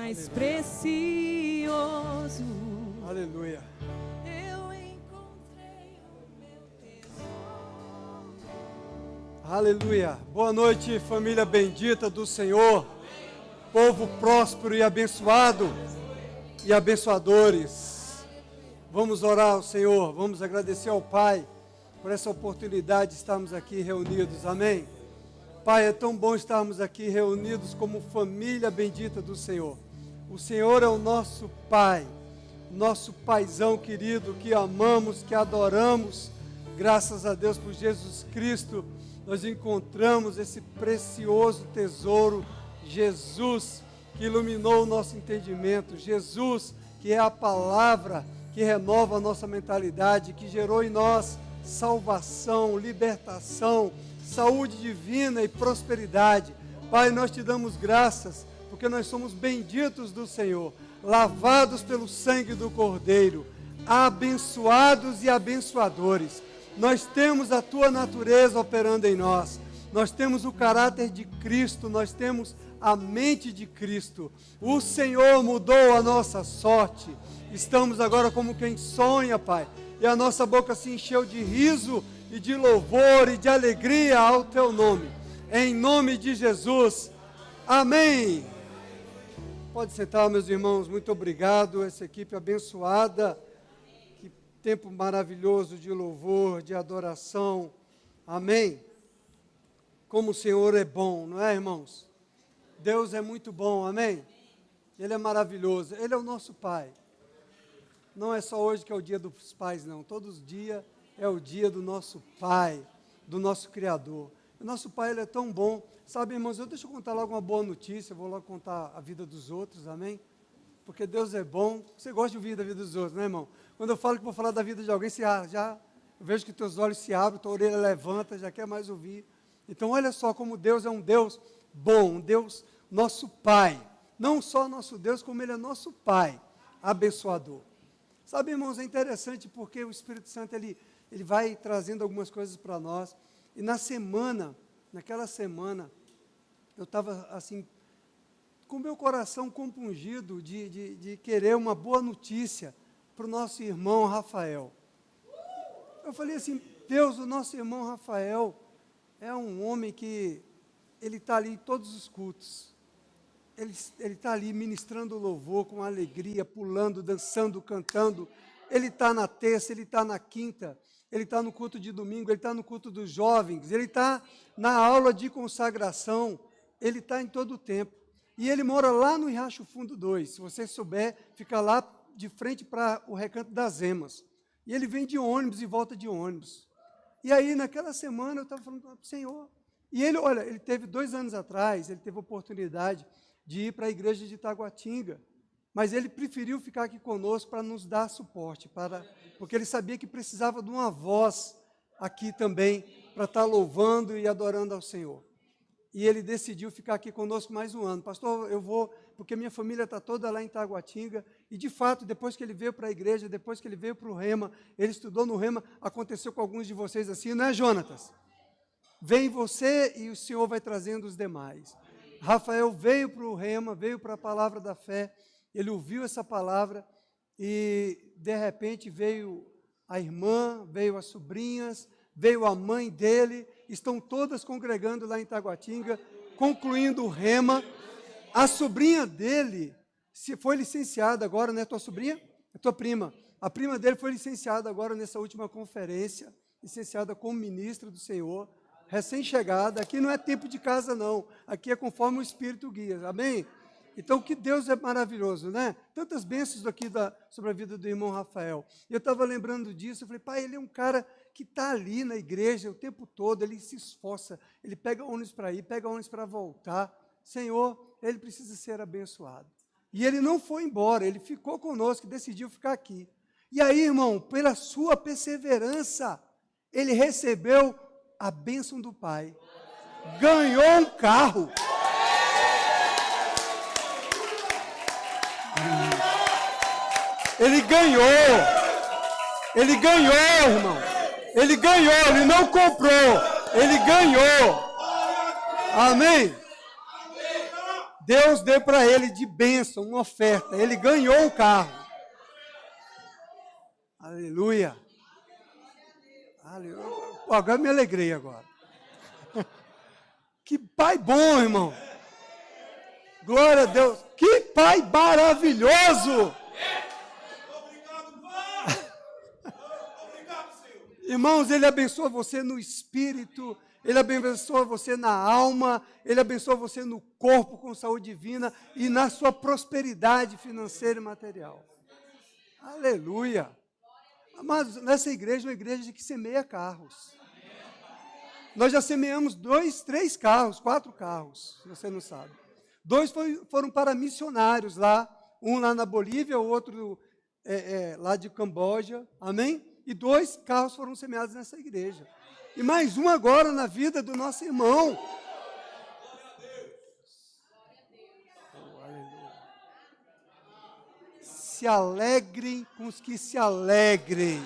mais precioso. Aleluia. Eu encontrei o meu tesouro. Aleluia. Boa noite, família bendita do Senhor. Povo próspero e abençoado e abençoadores. Vamos orar ao Senhor, vamos agradecer ao Pai por essa oportunidade de estarmos aqui reunidos. Amém? Pai, é tão bom estarmos aqui reunidos como família bendita do Senhor. O Senhor é o nosso Pai, nosso paizão querido, que amamos, que adoramos. Graças a Deus por Jesus Cristo, nós encontramos esse precioso tesouro, Jesus, que iluminou o nosso entendimento, Jesus, que é a palavra que renova a nossa mentalidade, que gerou em nós salvação, libertação, saúde divina e prosperidade. Pai, nós te damos graças, porque nós somos benditos do Senhor, lavados pelo sangue do Cordeiro, abençoados e abençoadores. Nós temos a tua natureza operando em nós, nós temos o caráter de Cristo, nós temos a mente de Cristo. O Senhor mudou a nossa sorte, estamos agora como quem sonha, Pai, e a nossa boca se encheu de riso e de louvor e de alegria ao teu nome, em nome de Jesus, amém. Pode sentar, meus irmãos, muito obrigado, essa equipe abençoada, que tempo maravilhoso de louvor, de adoração, amém. Como o Senhor é bom, não é, irmãos? Deus é muito bom, amém? Ele é maravilhoso, Ele é o nosso Pai. Não é só hoje que é o dia dos pais, não. Todos os dias é o dia do nosso Pai, do nosso Criador. O nosso Pai, Ele é tão bom. Sabe, irmãos, deixa eu contar logo uma boa notícia, eu vou logo contar a vida dos outros, amém? Porque Deus é bom. Você gosta de ouvir da vida dos outros, né, irmão? Quando eu falo que vou falar da vida de alguém, você já eu vejo que teus olhos se abrem, tua orelha levanta, já quer mais ouvir. Então, olha só como Deus é um Deus bom, um Deus, nosso Pai. Não só nosso Deus, como Ele é nosso Pai, abençoador. Sabe, irmãos, é interessante porque o Espírito Santo, ele vai trazendo algumas coisas para nós. E naquela semana, eu estava assim, com meu coração compungido de querer uma boa notícia para o nosso irmão Rafael. Eu falei assim, Deus, o nosso irmão Rafael é um homem que ele está ali em todos os cultos. Ele está ali ministrando louvor com alegria, pulando, dançando, cantando. Ele está na terça, ele está na quinta, ele está no culto de domingo, ele está no culto dos jovens, ele está na aula de consagração, ele está em todo o tempo. E ele mora lá no Riacho Fundo 2, se você souber, fica lá de frente para o Recanto das Emas. E ele vem de ônibus e volta de ônibus. E aí, naquela semana, eu estava falando, Senhor, e ele, olha, ele teve 2 anos atrás, ele teve a oportunidade de ir para a igreja de Taguatinga, mas ele preferiu ficar aqui conosco para nos dar suporte, porque ele sabia que precisava de uma voz aqui também, para estar louvando e adorando ao Senhor. E ele decidiu ficar aqui conosco mais um ano. Pastor, eu vou, porque minha família está toda lá em Taguatinga, e de fato, depois que ele veio para a igreja, depois que ele veio para o Rema, ele estudou no Rema, aconteceu com alguns de vocês assim, não é, Jonatas? Vem você e o Senhor vai trazendo os demais. Rafael veio para o Rema, veio para a palavra da fé, ele ouviu essa palavra e, de repente, veio a irmã, veio as sobrinhas, veio a mãe dele, estão todas congregando lá em Taguatinga, concluindo o Rema. A sobrinha dele foi licenciada agora, não é tua sobrinha? É tua prima. A prima dele foi licenciada agora nessa última conferência, licenciada como ministra do Senhor, recém-chegada. Aqui não é tempo de casa, não. Aqui é conforme o Espírito guia. Amém? Então, que Deus é maravilhoso, né? Tantas bênçãos aqui sobre a vida do irmão Rafael. E eu estava lembrando disso, eu falei, pai, ele é um cara que está ali na igreja o tempo todo, ele se esforça, ele pega ônibus para ir, pega ônibus para voltar. Senhor, ele precisa ser abençoado. E ele não foi embora, ele ficou conosco, decidiu ficar aqui. E aí, irmão, pela sua perseverança, ele recebeu a bênção do Pai. Ganhou um carro. Ele ganhou, irmão. Ele ganhou, ele não comprou, ele ganhou. Amém? Deus deu para ele de bênção, uma oferta. Ele ganhou o carro. Aleluia. Aleluia. Pô, agora me alegrei agora. Que pai bom, irmão. Glória a Deus. Que pai maravilhoso. Obrigado, Pai. Obrigado, Senhor. Irmãos, Ele abençoa você no espírito, Ele abençoa você na alma, Ele abençoa você no corpo com saúde divina e na sua prosperidade financeira e material. Aleluia. Mas nessa igreja é uma igreja que semeia carros. Nós já semeamos 2, 3 carros, 4 carros, se você não sabe. 2 foram para missionários lá, um lá na Bolívia, o outro lá de Camboja, amém? E 2 carros foram semeados nessa igreja. E mais um agora na vida do nosso irmão. Oh, aleluia. Se alegrem com os que se alegrem.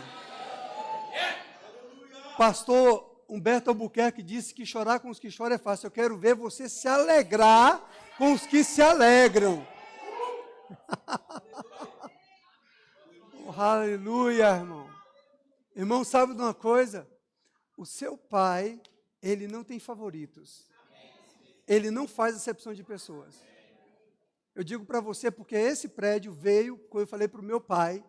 Pastor Humberto Albuquerque disse que chorar com os que choram é fácil. Eu quero ver você se alegrar com os que se alegram. Oh, aleluia, irmão. Irmão, sabe de uma coisa? O seu pai, ele não tem favoritos. Ele não faz acepção de pessoas. Eu digo para você porque esse prédio veio, quando eu falei para o meu pai,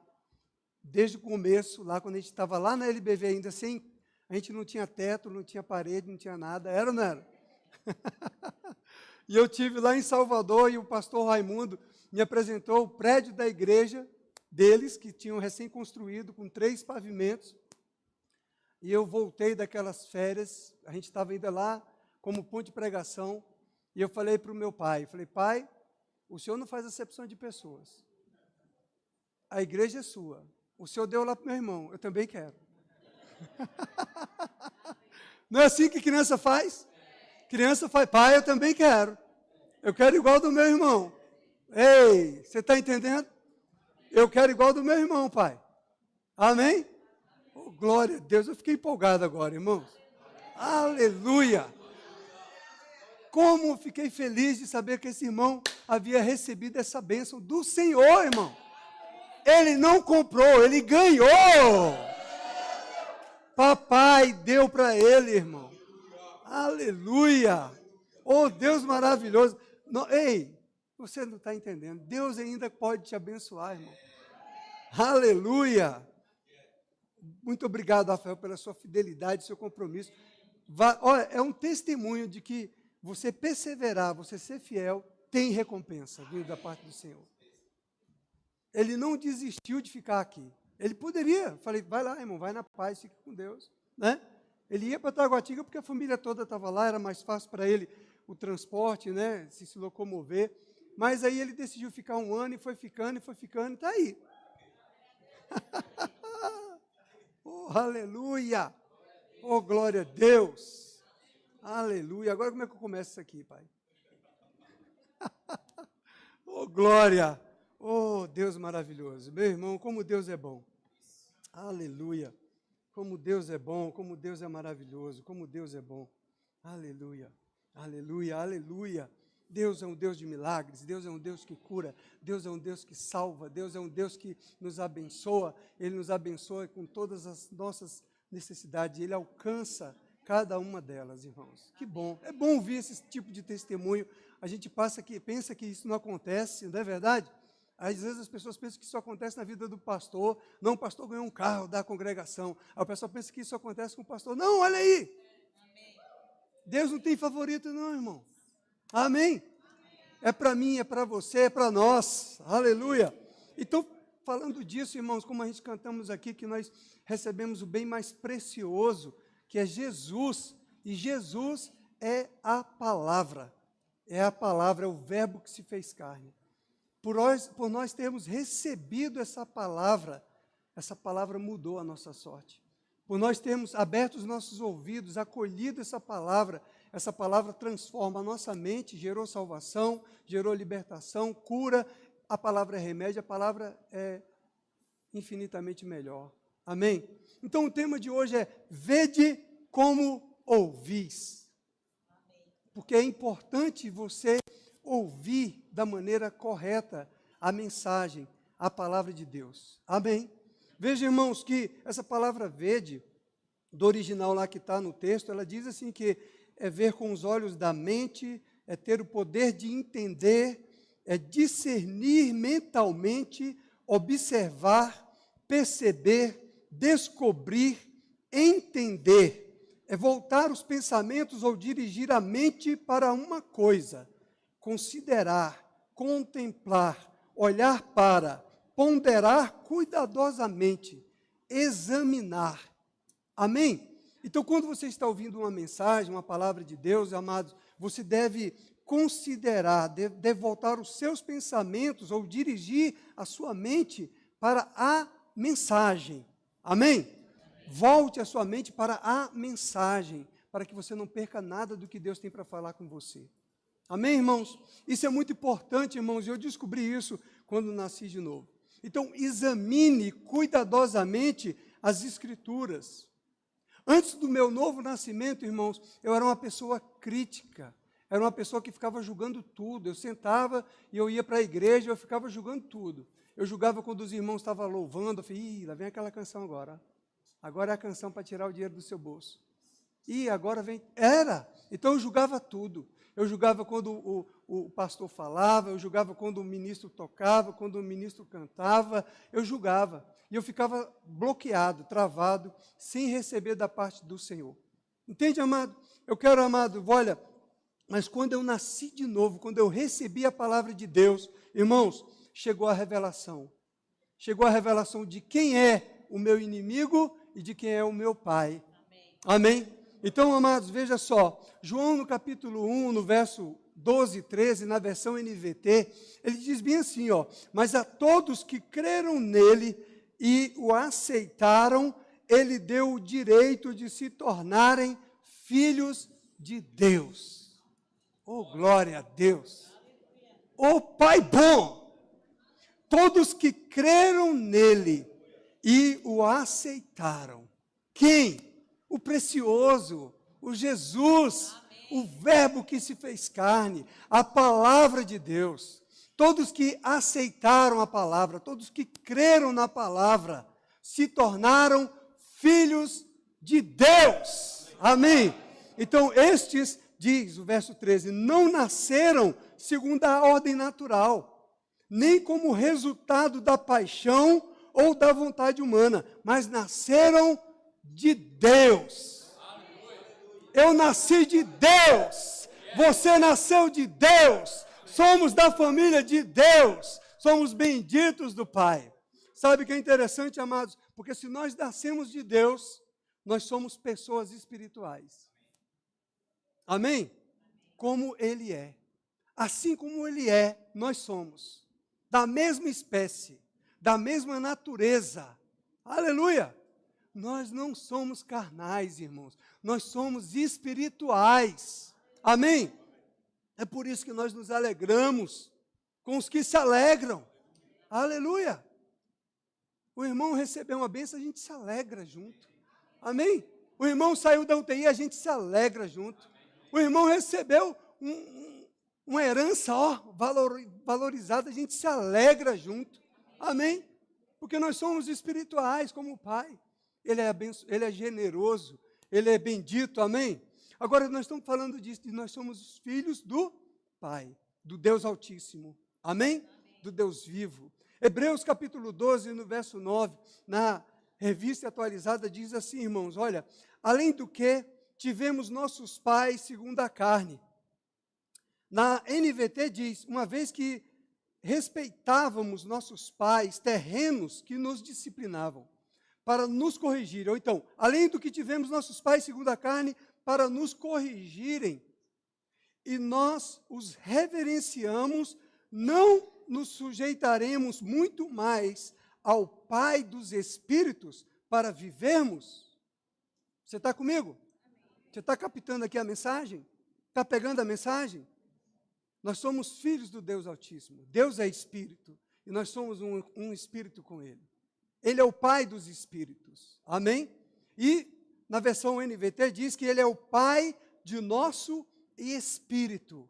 desde o começo, lá quando a gente estava lá na LBV ainda sem, a gente não tinha teto, não tinha parede, não tinha nada, era ou não era? E eu tive lá em Salvador e o pastor Raimundo me apresentou o prédio da igreja deles, que tinham recém-construído, com 3 pavimentos. E eu voltei daquelas férias, a gente estava ainda lá como ponto de pregação, e eu falei para o meu pai, pai, o senhor não faz acepção de pessoas. A igreja é sua. O senhor deu lá para o meu irmão, eu também quero. Não é assim que criança faz? Criança faz, pai, eu também quero. Eu quero igual do meu irmão. Ei, você está entendendo? Eu quero igual do meu irmão, pai. Amém? Oh, glória a Deus, eu fiquei empolgado agora, irmãos. Aleluia! Como fiquei feliz de saber que esse irmão havia recebido essa bênção do Senhor, irmão. Ele não comprou, ele ganhou. Papai deu para ele, irmão. Aleluia! Oh, Deus maravilhoso. Não, ei, você não está entendendo. Deus ainda pode te abençoar, irmão. Aleluia! Muito obrigado, Rafael, pela sua fidelidade, seu compromisso. Olha, é um testemunho de que você perseverar, você ser fiel, tem recompensa vindo da parte do Senhor. Ele não desistiu de ficar aqui. Ele poderia, falei, vai lá, irmão, vai na paz, fique com Deus, né? Ele ia para Taguatinga porque a família toda estava lá, era mais fácil para ele o transporte, né, se locomover. Mas aí ele decidiu ficar 1 ano e foi ficando, e está aí. Oh, aleluia! Oh, glória a Deus! Aleluia! Agora como é que eu começo isso aqui, pai? Oh, glória! Oh, Deus maravilhoso! Meu irmão, como Deus é bom! Aleluia! Como Deus é bom, como Deus é maravilhoso, como Deus é bom! Aleluia! Aleluia! Aleluia! Deus é um Deus de milagres, Deus é um Deus que cura, Deus é um Deus que salva, Deus é um Deus que nos abençoa, Ele nos abençoa com todas as nossas necessidades, Ele alcança cada uma delas, irmãos. Que bom, é bom ouvir esse tipo de testemunho. A gente pensa que isso não acontece, não é verdade? Às vezes as pessoas pensam que isso acontece na vida do pastor. Não, o pastor ganhou um carro da congregação. A pessoa pensa que isso acontece com o pastor. Não, olha aí. Deus não tem favorito não, irmão. Amém? É para mim, é para você, é para nós. Aleluia. Então, falando disso, irmãos, como a gente cantamos aqui, que nós recebemos o bem mais precioso, que é Jesus. E Jesus é a palavra. É a palavra, é o verbo que se fez carne. Por nós termos recebido essa palavra mudou a nossa sorte. Por nós termos aberto os nossos ouvidos, acolhido essa palavra transforma a nossa mente, gerou salvação, gerou libertação, cura. A palavra é remédio, a palavra é infinitamente melhor. Amém? Então o tema de hoje é: vede como ouvis. Porque é importante você ouvir da maneira correta a mensagem, a palavra de Deus. Amém? Veja, irmãos, que essa palavra vede, do original lá que está no texto, ela diz assim que é ver com os olhos da mente, é ter o poder de entender, é discernir mentalmente, observar, perceber, descobrir, entender, é voltar os pensamentos ou dirigir a mente para uma coisa, considerar, contemplar, olhar para, ponderar cuidadosamente, examinar. Amém? Então, quando você está ouvindo uma mensagem, uma palavra de Deus, amados, você deve considerar, deve voltar os seus pensamentos ou dirigir a sua mente para a mensagem. Amém? Volte a sua mente para a mensagem, para que você não perca nada do que Deus tem para falar com você. Amém, irmãos? Isso é muito importante, irmãos, e eu descobri isso quando nasci de novo. Então, examine cuidadosamente as Escrituras. Antes do meu novo nascimento, irmãos, eu era uma pessoa crítica, era uma pessoa que ficava julgando tudo. Eu sentava e eu ia para a igreja, eu ficava julgando tudo. Eu julgava quando os irmãos estavam louvando, eu falei, lá vem aquela canção agora. Agora é a canção para tirar o dinheiro do seu bolso. Agora vem... Então eu julgava tudo. Eu julgava quando o pastor falava, eu julgava quando o ministro tocava, quando o ministro cantava, eu julgava. E eu ficava bloqueado, travado, sem receber da parte do Senhor. Entende, amado? Eu quero, amado, olha, mas quando eu nasci de novo, quando eu recebi a palavra de Deus, irmãos, chegou a revelação. Chegou a revelação de quem é o meu inimigo e de quem é o meu Pai. Amém? Então, amados, veja só, João no capítulo 1, no verso 12 e 13, na versão NVT, ele diz bem assim, ó, mas a todos que creram nele e o aceitaram, ele deu o direito de se tornarem filhos de Deus. Oh, glória a Deus! Oh, Pai bom! Todos que creram nele e o aceitaram. Quem? O precioso, o Jesus, o Verbo que se fez carne, a palavra de Deus. Todos que aceitaram a palavra, todos que creram na palavra, se tornaram filhos de Deus. Amém? Então, estes, diz o verso 13, não nasceram segundo a ordem natural, nem como resultado da paixão ou da vontade humana, mas nasceram de Deus. Eu nasci de Deus. Você nasceu de Deus. Somos da família de Deus. Somos benditos do Pai. Sabe o que é interessante, amados? Porque se nós nascemos de Deus, nós somos pessoas espirituais. Amém? Como Ele é. Assim como Ele é, nós somos. Da mesma espécie, da mesma natureza. Aleluia! Nós não somos carnais, irmãos. Nós somos espirituais. Amém? É por isso que nós nos alegramos com os que se alegram. Aleluia! O irmão recebeu uma bênção, a gente se alegra junto. Amém? O irmão saiu da UTI, a gente se alegra junto. O irmão recebeu uma herança, valorizada, a gente se alegra junto. Amém? Porque nós somos espirituais como o Pai. Ele é generoso, Ele é bendito, amém? Agora nós estamos falando disso, de nós somos os filhos do Pai, do Deus Altíssimo, amém? Do Deus vivo. Hebreus capítulo 12, no verso 9, na revista atualizada, diz assim, irmãos, olha, além do que tivemos nossos pais segundo a carne. Na NVT diz, uma vez que respeitávamos nossos pais terrenos que nos disciplinavam, para nos corrigir, ou então, além do que tivemos nossos pais segundo a carne, para nos corrigirem, e nós os reverenciamos, não nos sujeitaremos muito mais ao Pai dos Espíritos para vivermos? Você está comigo? Você está captando aqui a mensagem? Está pegando a mensagem? Nós somos filhos do Deus Altíssimo. Deus é Espírito, e nós somos um Espírito com Ele. Ele é o Pai dos Espíritos. Amém? E na versão NVT diz que Ele é o Pai de nosso Espírito.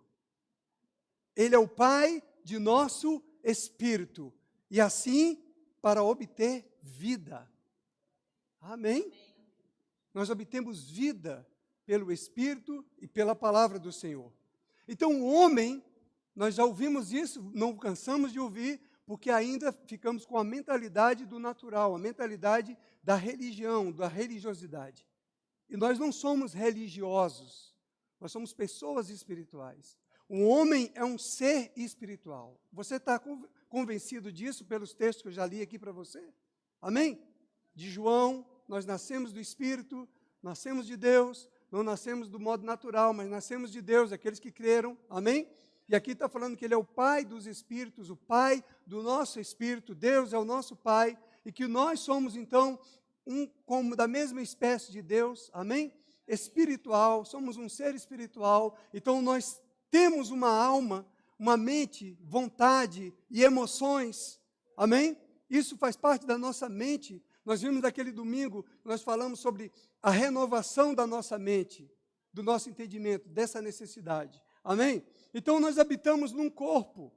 Ele é o Pai de nosso espírito. E assim, para obter vida. Amém? Nós obtemos vida pelo Espírito e pela palavra do Senhor. Então, o homem, nós já ouvimos isso, não cansamos de ouvir, porque ainda ficamos com a mentalidade do natural, a mentalidade da religião, da religiosidade. E nós não somos religiosos, nós somos pessoas espirituais. O homem é um ser espiritual. Você está convencido disso pelos textos que eu já li aqui para você? Amém? De João, nós nascemos do Espírito, nascemos de Deus, não nascemos do modo natural, mas nascemos de Deus, aqueles que creram. Amém? E aqui está falando que Ele é o Pai dos Espíritos, o Pai do nosso Espírito. Deus é o nosso Pai e que nós somos, então, como da mesma espécie de Deus. Amém? Espiritual, somos um ser espiritual. Então, nós temos uma alma, uma mente, vontade e emoções. Amém? Isso faz parte da nossa mente. Nós vimos naquele domingo, nós falamos sobre a renovação da nossa mente, do nosso entendimento, dessa necessidade. Amém? Então, nós habitamos num corpo.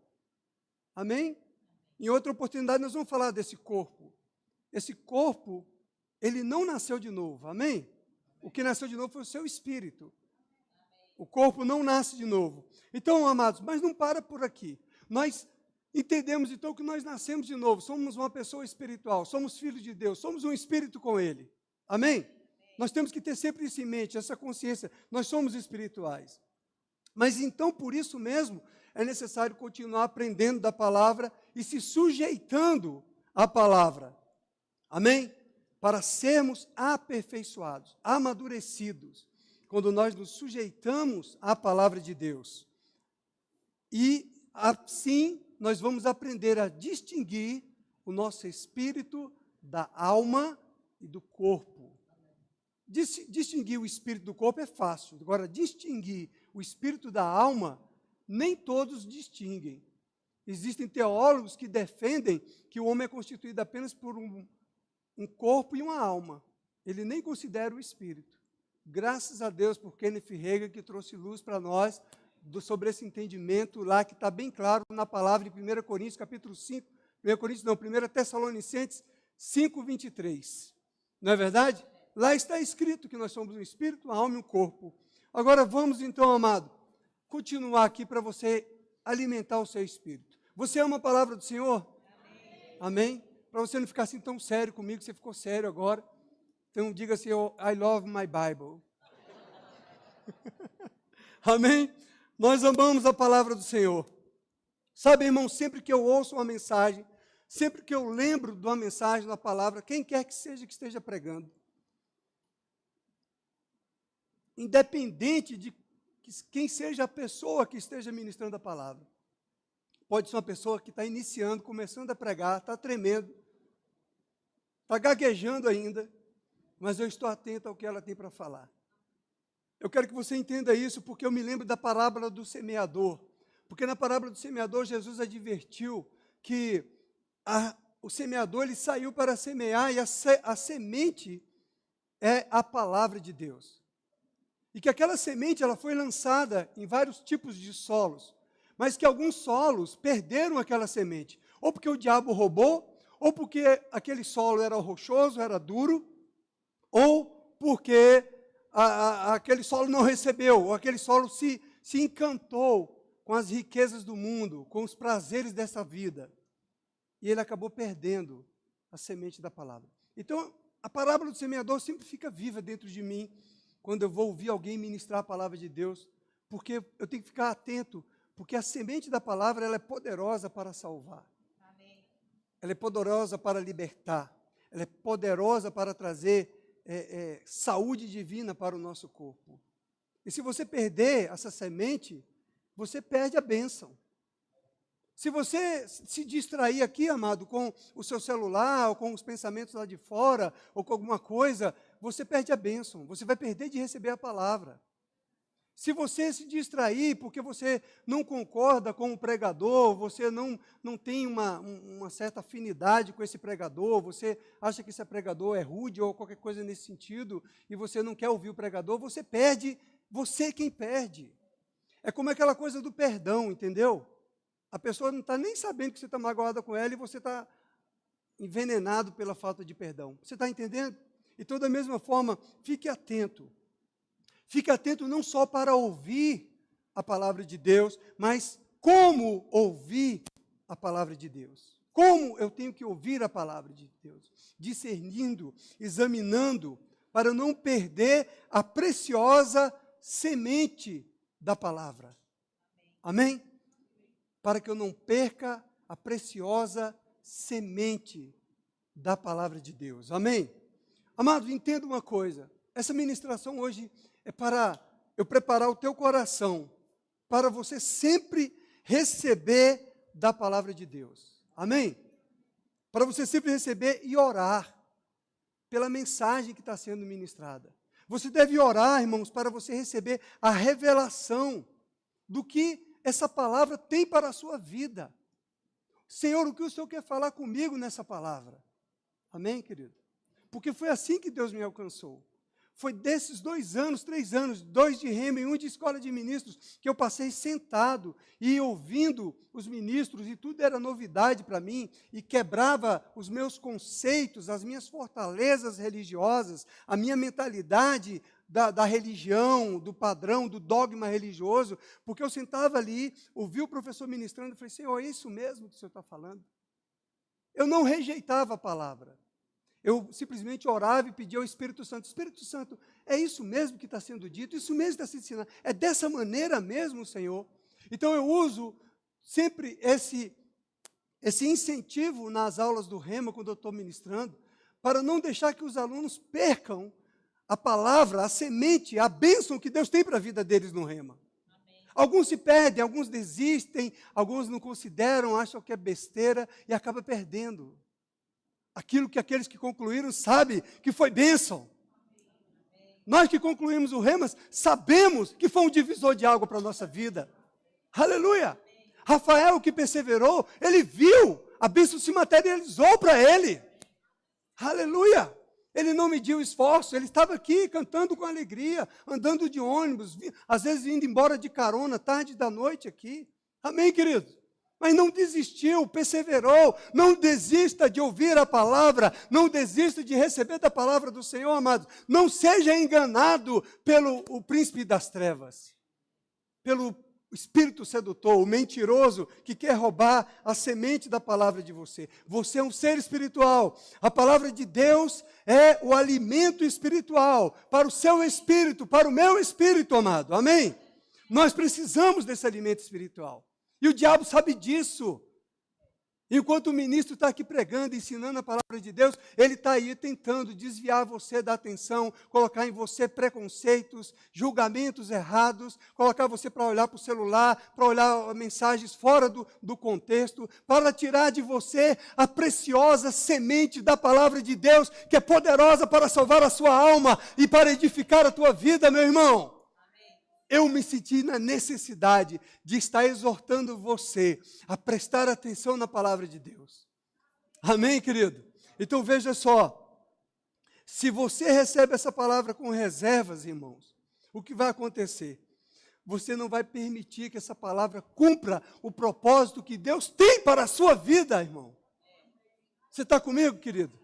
Amém? Em outra oportunidade, nós vamos falar desse corpo. Esse corpo, ele não nasceu de novo. Amém? O que nasceu de novo foi o seu espírito. O corpo não nasce de novo. Então, amados, mas não para por aqui. Nós entendemos, então, que nós nascemos de novo. Somos uma pessoa espiritual, somos filhos de Deus, somos um espírito com Ele. Amém? Nós temos que ter sempre isso em mente, essa consciência. Nós somos espirituais. Mas então, por isso mesmo, é necessário continuar aprendendo da palavra e se sujeitando à palavra. Amém? Para sermos aperfeiçoados, amadurecidos, quando nós nos sujeitamos à palavra de Deus. E assim nós vamos aprender a distinguir o nosso espírito da alma e do corpo. Distinguir o espírito do corpo é fácil. Agora, distinguir o espírito da alma, nem todos distinguem. Existem teólogos que defendem que o homem é constituído apenas por um corpo e uma alma. Ele nem considera o espírito. Graças a Deus por Kenneth Hagin, que trouxe luz para nós sobre esse entendimento lá, que está bem claro na palavra de 1 Coríntios, capítulo 5, 1 Tessalonicenses 5, 23. Não é verdade? Lá está escrito que nós somos um espírito, uma alma e um corpo. Agora vamos então, amado, continuar aqui para você alimentar o seu espírito. Você ama a palavra do Senhor? Amém? Amém? Para você não ficar assim tão sério comigo, você ficou sério agora. Então diga assim, I love my Bible. Amém? Nós amamos a palavra do Senhor. Sabe, irmão, sempre que eu ouço uma mensagem, sempre que eu lembro de uma mensagem, da palavra, quem quer que seja que esteja pregando, independente de quem seja a pessoa que esteja ministrando a palavra. Pode ser uma pessoa que está iniciando, começando a pregar, está tremendo, está gaguejando ainda, mas eu estou atento ao que ela tem para falar. Eu quero que você entenda isso, porque eu me lembro da parábola do semeador. Porque na parábola do semeador, Jesus advertiu que o semeador ele saiu para semear, e a semente é a palavra de Deus. E que aquela semente ela foi lançada em vários tipos de solos, mas que alguns solos perderam aquela semente, ou porque o diabo roubou, ou porque aquele solo era rochoso, era duro, ou porque aquele solo não recebeu, ou aquele solo se encantou com as riquezas do mundo, com os prazeres dessa vida, e ele acabou perdendo a semente da palavra. Então, a parábola do semeador sempre fica viva dentro de mim, quando eu vou ouvir alguém ministrar a palavra de Deus, porque eu tenho que ficar atento, porque a semente da palavra ela é poderosa para salvar. Amém. Ela é poderosa para libertar, ela é poderosa para trazer saúde divina para o nosso corpo. E se você perder essa semente, você perde a bênção. Se você se distrair aqui, amado, com o seu celular, ou com os pensamentos lá de fora, ou com alguma coisa, você perde a bênção, você vai perder de receber a palavra. Se você se distrair porque você não concorda com o pregador, você não tem uma certa afinidade com esse pregador, você acha que esse pregador é rude ou qualquer coisa nesse sentido, e você não quer ouvir o pregador, você perde, você é quem perde. É como aquela coisa do perdão, entendeu? A pessoa não está nem sabendo que você está magoada com ela e você está envenenado pela falta de perdão. Você está entendendo? Então, da mesma forma, fique atento. Fique atento não só para ouvir a palavra de Deus, mas como ouvir a palavra de Deus. Como eu tenho que ouvir a palavra de Deus? Discernindo, examinando, para não perder a preciosa semente da palavra. Amém? Para que eu não perca a preciosa semente da palavra de Deus. Amém? Amado, entenda uma coisa. Essa ministração hoje é para eu preparar o teu coração para você sempre receber da palavra de Deus. Amém? Para você sempre receber e orar pela mensagem que está sendo ministrada. Você deve orar, irmãos, para você receber a revelação do que essa palavra tem para a sua vida. Senhor, o que o Senhor quer falar comigo nessa palavra? Amém, querido? Porque foi assim que Deus me alcançou. Foi desses 2 anos, 3 anos, 2 de rema e 1 de escola de ministros, que eu passei sentado e ouvindo os ministros, e tudo era novidade para mim, e quebrava os meus conceitos, as minhas fortalezas religiosas, a minha mentalidade da religião, do padrão, do dogma religioso, porque eu sentava ali, ouvia o professor ministrando, e falei, Senhor, é isso mesmo que o Senhor está falando? Eu não rejeitava a palavra. Eu simplesmente orava e pedia ao Espírito Santo, Espírito Santo, é isso mesmo que está sendo dito, isso mesmo está sendo ensinado, é dessa maneira mesmo, Senhor? Então eu uso sempre esse incentivo nas aulas do Rema, quando eu estou ministrando, para não deixar que os alunos percam a palavra, a semente, a bênção que Deus tem para a vida deles no Rema. Amém. Alguns se perdem, alguns desistem, alguns não consideram, acham que é besteira e acaba perdendo aquilo que aqueles que concluíram sabem que foi bênção. Nós que concluímos o Remas, sabemos que foi um divisor de água para a nossa vida. Aleluia! Rafael, que perseverou, ele viu, a bênção se materializou para ele. Aleluia! Ele não mediu esforço, ele estava aqui cantando com alegria, andando de ônibus, às vezes indo embora de carona, tarde da noite aqui. Amém, queridos? Mas não desistiu, perseverou. Não desista de ouvir a palavra, não desista de receber da palavra do Senhor, amados. Não seja enganado pelo o príncipe das trevas, pelo espírito sedutor, o mentiroso que quer roubar a semente da palavra de você. Você é um ser espiritual. A palavra de Deus é o alimento espiritual para o seu espírito, para o meu espírito, amado. Amém? Nós precisamos desse alimento espiritual. E o diabo sabe disso. Enquanto o ministro está aqui pregando, ensinando a palavra de Deus, ele está aí tentando desviar você da atenção, colocar em você preconceitos, julgamentos errados, colocar você para olhar para o celular, para olhar mensagens fora do contexto, para tirar de você a preciosa semente da palavra de Deus, que é poderosa para salvar a sua alma e para edificar a tua vida, meu irmão. Eu me senti na necessidade de estar exortando você a prestar atenção na palavra de Deus. Amém, querido? Então veja só, se você recebe essa palavra com reservas, irmãos, o que vai acontecer? Você não vai permitir que essa palavra cumpra o propósito que Deus tem para a sua vida, irmão. Você está comigo, querido?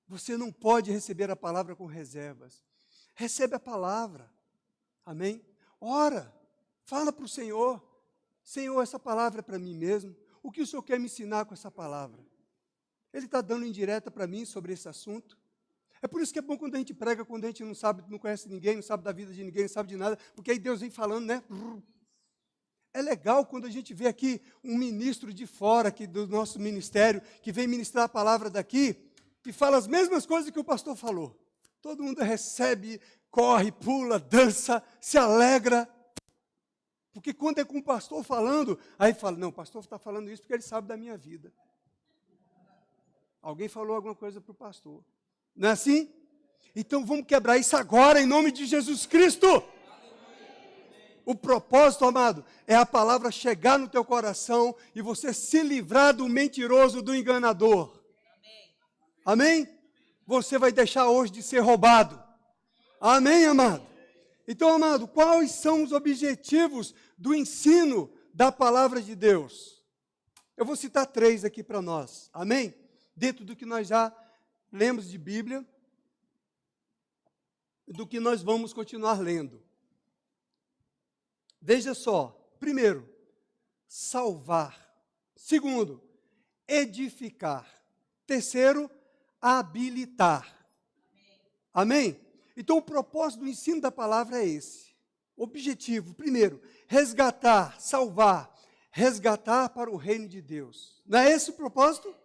Você não pode receber a palavra com reservas. Recebe a palavra. Amém? Ora, fala para o Senhor, Senhor, essa palavra é para mim mesmo, o que o Senhor quer me ensinar com essa palavra? Ele está dando indireta para mim sobre esse assunto. É por isso que é bom quando a gente prega, quando a gente não sabe, não conhece ninguém, não sabe da vida de ninguém, não sabe de nada, porque aí Deus vem falando, né? É legal quando a gente vê aqui um ministro de fora aqui do nosso ministério, que vem ministrar a palavra daqui, e fala as mesmas coisas que o pastor falou. Todo mundo recebe, corre, pula, dança, se alegra. Porque quando é com o pastor falando, aí fala, não, o pastor está falando isso porque ele sabe da minha vida. Alguém falou alguma coisa para o pastor. Não é assim? Então vamos quebrar isso agora, em nome de Jesus Cristo. O propósito, amado, é a palavra chegar no teu coração e você se livrar do mentiroso, do enganador. Amém? Você vai deixar hoje de ser roubado. Amém, amado? Então, amado, quais são os objetivos do ensino da palavra de Deus? Eu vou citar 3 aqui para nós, amém? Dentro do que nós já lemos de Bíblia, do que nós vamos continuar lendo. Veja só, primeiro, salvar. Segundo, edificar. Terceiro, habilitar. Amém? Então, o propósito do ensino da palavra é esse. Objetivo, primeiro, resgatar, salvar, resgatar para o reino de Deus. Não é esse o propósito?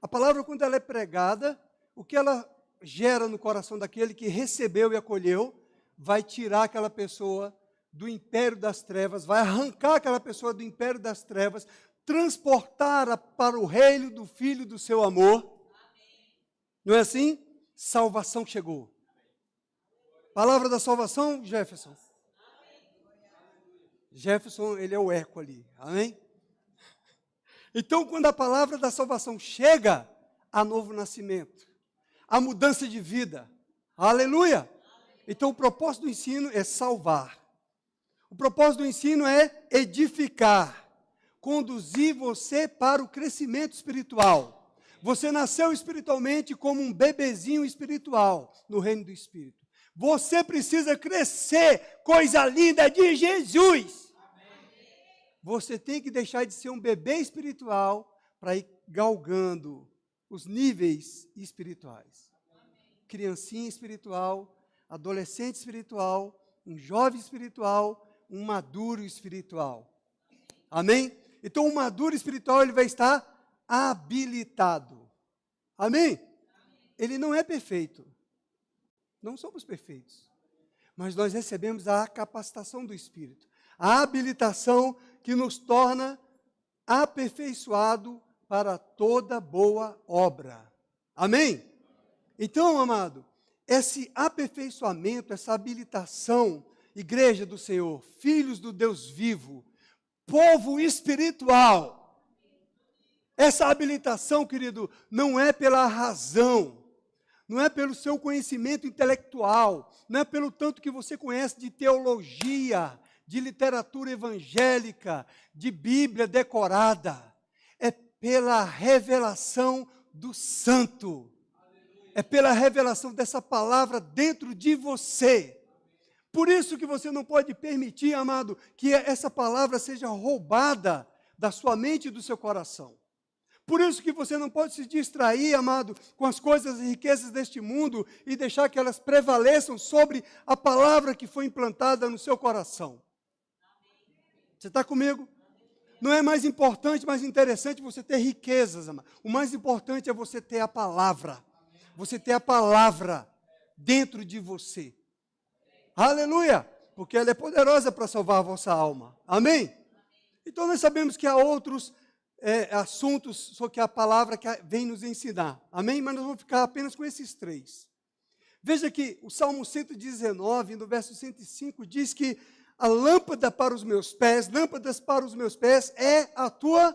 A palavra, quando ela é pregada, o que ela gera no coração daquele que recebeu e acolheu, vai tirar aquela pessoa do império das trevas, vai arrancar aquela pessoa do império das trevas, transportar para o reino do Filho do seu amor. Não é assim? Salvação chegou. Palavra da salvação, Jefferson. Jefferson, ele é o eco ali, amém? Então, quando a palavra da salvação chega, há novo nascimento, há mudança de vida, aleluia! Então, o propósito do ensino é salvar, o propósito do ensino é edificar, conduzir você para o crescimento espiritual. Você nasceu espiritualmente como um bebezinho espiritual no reino do Espírito. Você precisa crescer, coisa linda de Jesus. Você tem que deixar de ser um bebê espiritual para ir galgando os níveis espirituais. Criancinha espiritual, adolescente espiritual, um jovem espiritual, um maduro espiritual. Amém? Então, o maduro espiritual, ele vai estar habilitado. Amém? Ele não é perfeito. Não somos perfeitos, mas nós recebemos a capacitação do Espírito, a habilitação que nos torna aperfeiçoado para toda boa obra. Amém? Então, amado, esse aperfeiçoamento, essa habilitação, igreja do Senhor, filhos do Deus vivo, povo espiritual, essa habilitação, querido, não é pela razão, não é pelo seu conhecimento intelectual, não é pelo tanto que você conhece de teologia, de literatura evangélica, de Bíblia decorada. É pela revelação do Santo. É pela revelação dessa palavra dentro de você. Por isso que você não pode permitir, amado, que essa palavra seja roubada da sua mente e do seu coração. Por isso que você não pode se distrair, amado, com as coisas e riquezas deste mundo e deixar que elas prevaleçam sobre a palavra que foi implantada no seu coração. Você está comigo? Não é mais importante, mais interessante você ter riquezas, amado. O mais importante é você ter a palavra. Você ter a palavra dentro de você. Aleluia! Porque ela é poderosa para salvar a vossa alma. Amém? Então nós sabemos que há outros assuntos sobre que a palavra que vem nos ensinar. Amém? Mas nós vamos ficar apenas com esses 3. Veja que o Salmo 119, no verso 105, diz que a lâmpada para os meus pés, lâmpadas para os meus pés é a tua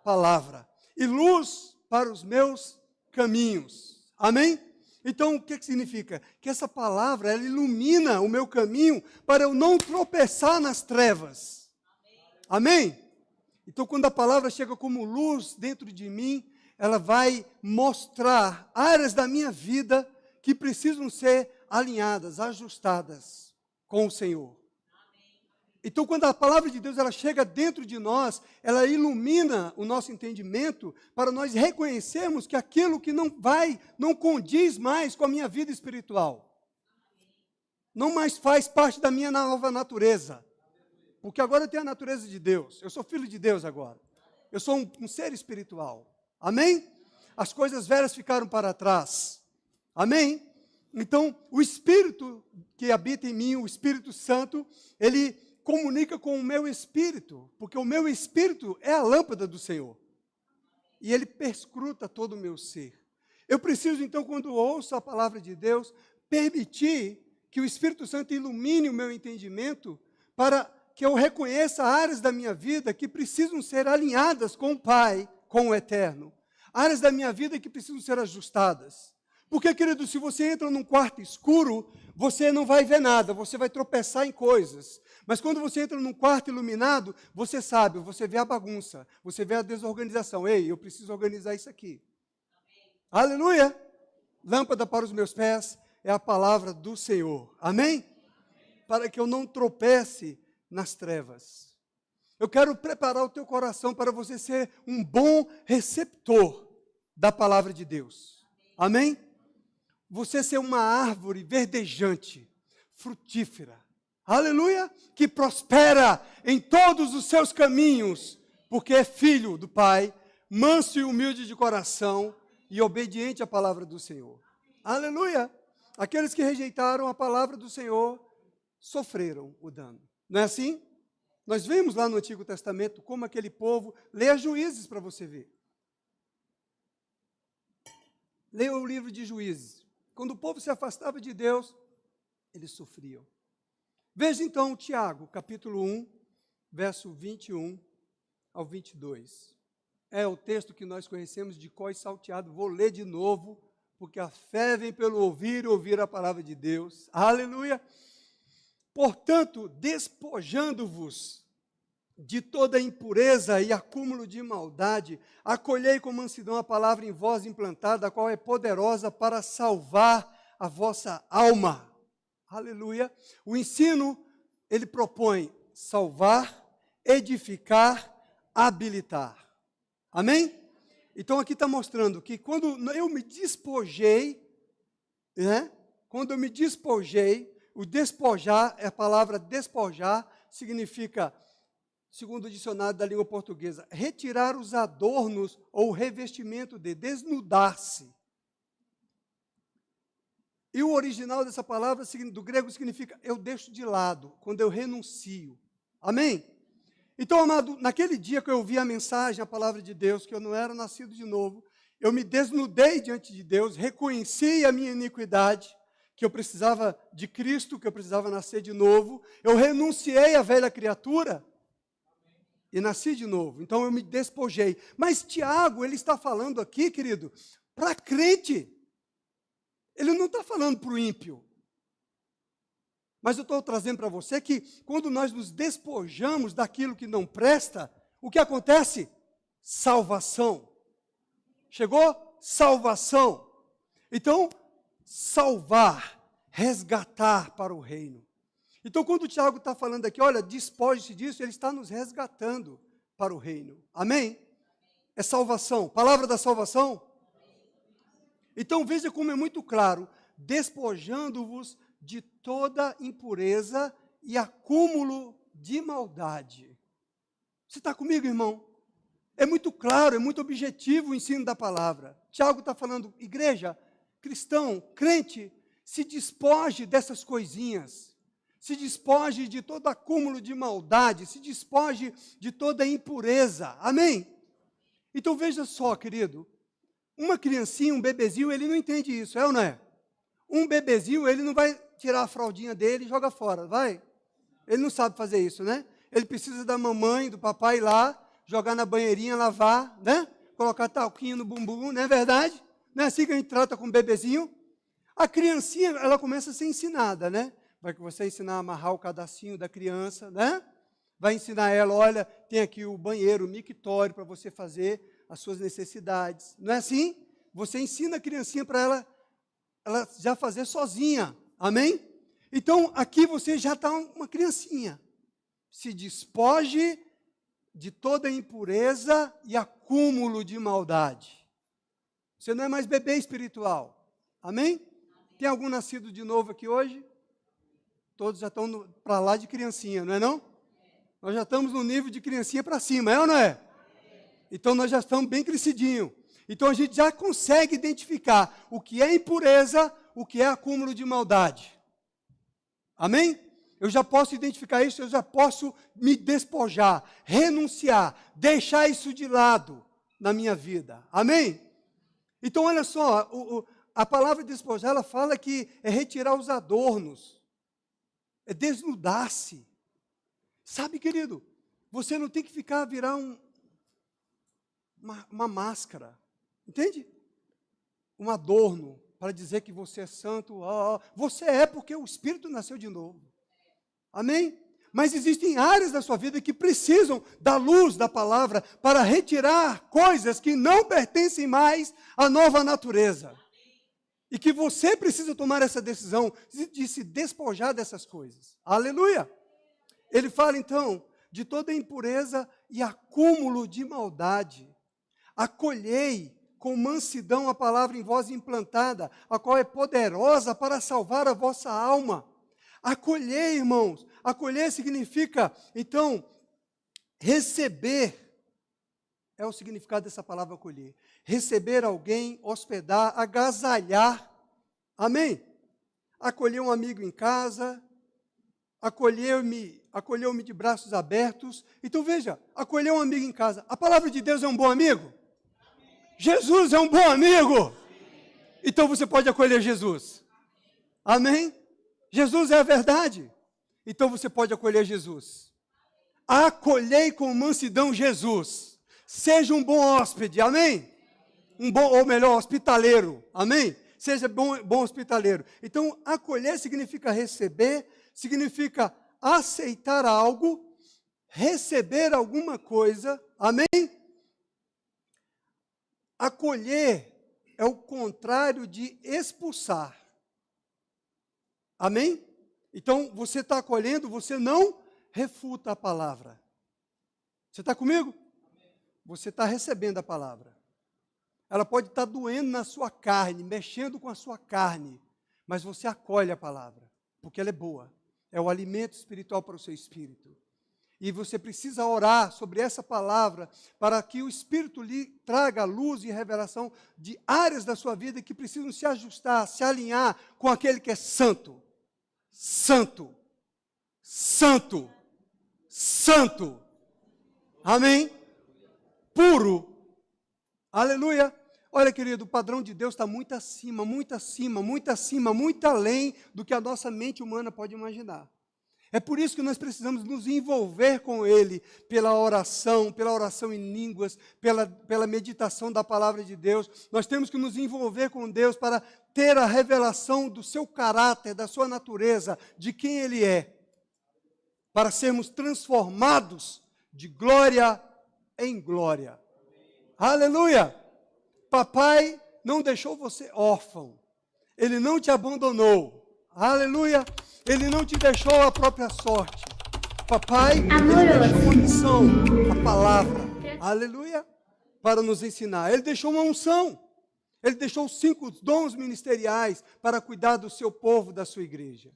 palavra e luz para os meus caminhos. Amém? Então, o que significa? Que essa palavra, ela ilumina o meu caminho para eu não tropeçar nas trevas. Amém? Então, quando a palavra chega como luz dentro de mim, ela vai mostrar áreas da minha vida que precisam ser alinhadas, ajustadas com o Senhor. Então, quando a palavra de Deus ela chega dentro de nós, ela ilumina o nosso entendimento para nós reconhecermos que aquilo que não condiz mais com a minha vida espiritual. Não mais faz parte da minha nova natureza. Porque agora eu tenho a natureza de Deus. Eu sou filho de Deus agora. Eu sou um ser espiritual. Amém? As coisas velhas ficaram para trás. Amém? Então, o Espírito que habita em mim, o Espírito Santo, ele comunica com o meu espírito, porque o meu espírito é a lâmpada do Senhor. E ele perscruta todo o meu ser. Eu preciso, então, quando ouço a palavra de Deus, permitir que o Espírito Santo ilumine o meu entendimento para que eu reconheça áreas da minha vida que precisam ser alinhadas com o Pai, com o Eterno. Áreas da minha vida que precisam ser ajustadas. Porque, querido, se você entra num quarto escuro, você não vai ver nada, você vai tropeçar em coisas. Mas quando você entra num quarto iluminado, você sabe, você vê a bagunça, você vê a desorganização. Ei, eu preciso organizar isso aqui. Amém. Aleluia! Lâmpada para os meus pés é a palavra do Senhor. Amém? Para que eu não tropece nas trevas. Eu quero preparar o teu coração para você ser um bom receptor da palavra de Deus. Amém? Você ser uma árvore verdejante, frutífera. Aleluia! Que prospera em todos os seus caminhos, porque é filho do Pai, manso e humilde de coração e obediente à palavra do Senhor. Aleluia! Aqueles que rejeitaram a palavra do Senhor sofreram o dano. Não é assim? Nós vemos lá no Antigo Testamento como aquele povo, leia Juízes para você ver. Leia o livro de Juízes. Quando o povo se afastava de Deus, eles sofriam. Veja então Tiago, capítulo 1, verso 21 ao 22. É o texto que nós conhecemos de cor e salteado. Vou ler de novo, porque a fé vem pelo ouvir e ouvir a palavra de Deus. Aleluia! Portanto, despojando-vos de toda impureza e acúmulo de maldade, acolhei com mansidão a palavra em vós implantada, a qual é poderosa para salvar a vossa alma. Aleluia. O ensino, ele propõe salvar, edificar, habilitar. Amém? Então aqui está mostrando que quando eu me despojei, quando eu me despojei, o despojar, a palavra despojar, significa, segundo o dicionário da língua portuguesa, retirar os adornos ou revestimento de, desnudar-se. E o original dessa palavra, do grego, significa eu deixo de lado, quando eu renuncio. Amém? Então, amado, naquele dia que eu ouvi a mensagem, a palavra de Deus, que eu não era nascido de novo, eu me desnudei diante de Deus, reconheci a minha iniquidade, que eu precisava de Cristo, que eu precisava nascer de novo, eu renunciei à velha criatura e nasci de novo. Então eu me despojei. Mas Tiago, ele está falando aqui, querido, para crente. Ele não está falando para o ímpio. Mas eu estou trazendo para você que quando nós nos despojamos daquilo que não presta, o que acontece? Salvação. Chegou? Salvação. Então, salvar, resgatar para o reino. Então, quando o Tiago está falando aqui, olha, despoje-se disso, ele está nos resgatando para o reino. Amém? É salvação. Palavra da salvação? Então, veja como é muito claro. Despojando-vos de toda impureza e acúmulo de maldade. Você está comigo, irmão? É muito claro, é muito objetivo o ensino da palavra. Tiago está falando, igreja, cristão, crente, se despoje dessas coisinhas, se despoje de todo acúmulo de maldade, se despoje de toda impureza, amém? Então veja só, querido, uma criancinha, um bebezinho, ele não entende isso, é ou não é? Um bebezinho, ele não vai tirar a fraldinha dele e joga fora, vai? Ele não sabe fazer isso, né? Ele precisa da mamãe, do papai ir lá, jogar na banheirinha, lavar, né? Colocar talquinho no bumbum, não é verdade? Não é assim que a gente trata com o bebezinho? A criancinha, ela começa a ser ensinada, né? Vai que você ensinar a amarrar o cadacinho da criança, né? Vai ensinar ela, olha, tem aqui o banheiro, o mictório para você fazer as suas necessidades. Não é assim? Você ensina a criancinha para ela já fazer sozinha. Amém? Então, aqui você já está uma criancinha. Se despoje de toda impureza e acúmulo de maldade. Você não é mais bebê espiritual. Amém? Tem algum nascido de novo aqui hoje? Todos já estão para lá de criancinha, não é não? Nós já estamos no nível de criancinha para cima, é ou não é? Então nós já estamos bem crescidinho. Então a gente já consegue identificar o que é impureza, o que é acúmulo de maldade. Amém? Eu já posso identificar isso, eu já posso me despojar, renunciar, deixar isso de lado na minha vida. Amém? Então, olha só, a palavra despojar, ela fala que é retirar os adornos, é desnudar-se. Sabe, querido, você não tem que virar uma máscara, entende? Um adorno. para dizer que você é santo. Você é porque o Espírito nasceu de novo. Amém? Mas existem áreas da sua vida que precisam da luz da palavra para retirar coisas que não pertencem mais à nova natureza. E que você precisa tomar essa decisão de se despojar dessas coisas. Aleluia! Ele fala então de toda impureza e acúmulo de maldade. Acolhei com mansidão a palavra em vós implantada, a qual é poderosa para salvar a vossa alma. Acolher, irmãos. Acolher significa, então, receber. É o significado dessa palavra acolher. Receber alguém, hospedar, agasalhar. Amém? Acolher um amigo em casa, acolheu-me de braços abertos. Então veja, acolher um amigo em casa. A palavra de Deus é um bom amigo? Jesus é um bom amigo. Então você pode acolher Jesus. Amém? Jesus é a verdade. Então você pode acolher Jesus. Acolhei com mansidão Jesus. Seja um bom hóspede. Amém? Ou melhor, hospitaleiro. Amém? Seja bom hospitaleiro. Então, acolher significa receber, significa aceitar algo, receber alguma coisa. Amém? Acolher é o contrário de expulsar. Amém? Então, você está acolhendo, você não refuta a palavra. Você está comigo? Você está recebendo a palavra. Ela pode estar doendo na sua carne, mexendo com a sua carne, mas você acolhe a palavra, porque ela é boa. É o alimento espiritual para o seu espírito. E você precisa orar sobre essa palavra para que o Espírito lhe traga luz e revelação de áreas da sua vida que precisam se ajustar, se alinhar com aquele que é santo. Santo. Santo. Santo. Amém? Puro. Aleluia. Olha, querido, o padrão de Deus está muito acima, muito acima, muito acima, muito além do que a nossa mente humana pode imaginar. É por isso que nós precisamos nos envolver com Ele, pela oração em línguas, pela meditação da palavra de Deus. Nós temos que nos envolver com Deus para ter a revelação do seu caráter, da sua natureza, de quem Ele é. Para sermos transformados de glória em glória. Aleluia! Papai não deixou você órfão. Ele não te abandonou. Aleluia! Ele não te deixou à própria sorte. Papai, Ele deixou uma missão, a palavra. Aleluia! Para nos ensinar. Ele deixou uma unção. Ele deixou 5 dons ministeriais para cuidar do seu povo, da sua igreja.